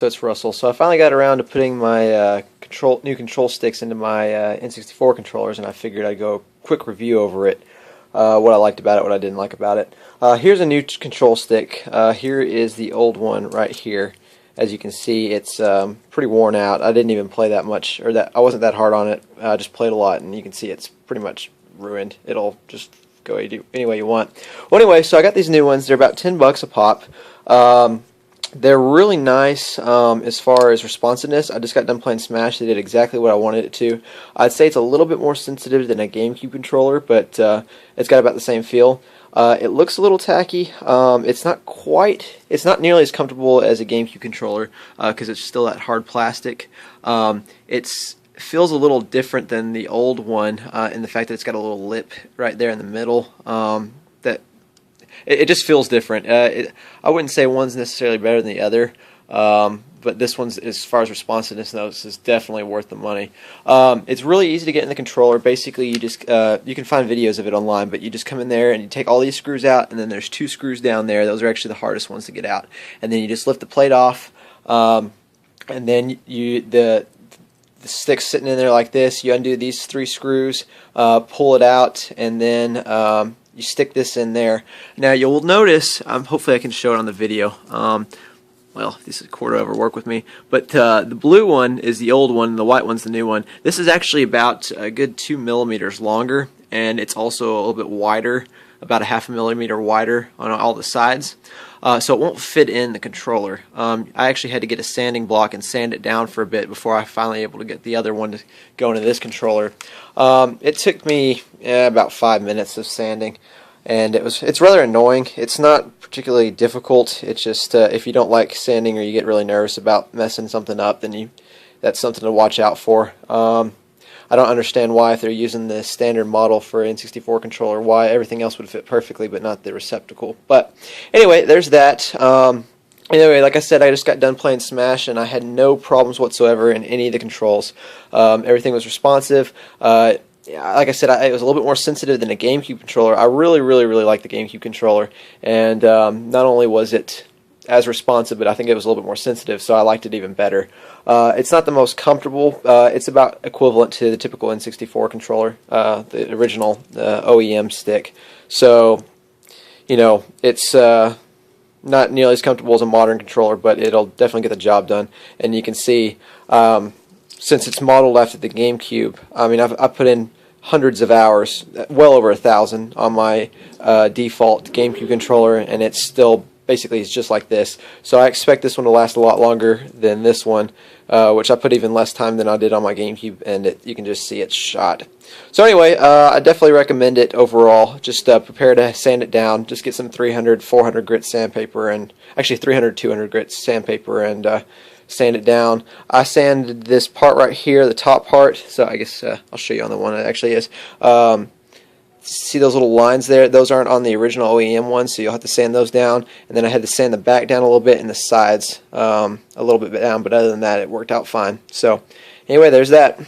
So it's Russell. So I finally got around to putting my new control sticks into my N64 controllers, and I figured I'd go a quick review over it, what I liked about it, what I didn't like about it. Here's a new control stick. Here is the old one right here. As you can see, it's pretty worn out. I didn't even play that much, or I wasn't that hard on it. I just played a lot, and you can see it's pretty much ruined. It'll just go any way you want. Well, anyway, so I got these new ones. They're about $10 a pop. They're really nice as far as responsiveness. I just got done playing Smash. They did exactly what I wanted it to. I'd say it's a little bit more sensitive than a GameCube controller, but it's got about the same feel. It looks a little tacky. It's not nearly as comfortable as a GameCube controller because it's still that hard plastic. It feels a little different than the old one in the fact that it's got a little lip right there in the middle. It just feels different. I wouldn't say one's necessarily better than the other, but this one's, as far as responsiveness goes, is definitely worth the money. It's really easy to get in the controller. Basically, you just you can find videos of it online, but you just come in there and you take all these screws out, and then there's 2 screws down there. Those are actually the hardest ones to get out. And then you just lift the plate off, and then the stick's sitting in there like this. You undo these 3 screws, pull it out, and then you stick this in there. Now you'll notice, hopefully I can show it on the video. Well, this is a quarter ever work with me. But the blue one is the old one, and the white one's the new one. This is actually about a good 2 millimeters longer, and it's also a little bit wider, about a ½ millimeter wider on all the sides. So it won't fit in the controller. I actually had to get a sanding block and sand it down for a bit before I finally able to get the other one to go into this controller. It took me about 5 minutes of sanding, and it's rather annoying. It's not particularly difficult. It's just if you don't like sanding or you get really nervous about messing something up, then that's something to watch out for. I don't understand why, if they're using the standard model for an N64 controller, why everything else would fit perfectly but not the receptacle. But anyway, there's that. Anyway, like I said, I just got done playing Smash, and I had no problems whatsoever in any of the controls. Everything was responsive. Like I said, it was a little bit more sensitive than a GameCube controller. I really like the GameCube controller, and not only was it as responsive, but I think it was a little bit more sensitive, so I liked it even better. It's not the most comfortable. It's about equivalent to the typical N64 controller, the original OEM stick. So, you know, it's not nearly as comfortable as a modern controller, but it'll definitely get the job done. And you can see, since it's modeled after the GameCube, I mean, I've put in hundreds of hours, well over 1,000 on my default GameCube controller, and it's still basically it's just like this. So I expect this one to last a lot longer than this one, which I put even less time than I did on my GameCube, and you can just see it's shot. So anyway, I definitely recommend it overall. Just prepare to sand it down. Just get some 300, 400 grit sandpaper, and actually 300, 200 grit sandpaper, and sand it down. I sanded this part right here, the top part, so I guess I'll show you on the one it actually is. See those little lines there? Those aren't on the original OEM one, so you'll have to sand those down. And then I had to sand the back down a little bit and the sides a little bit down, but other than that, it worked out fine. So anyway, there's that.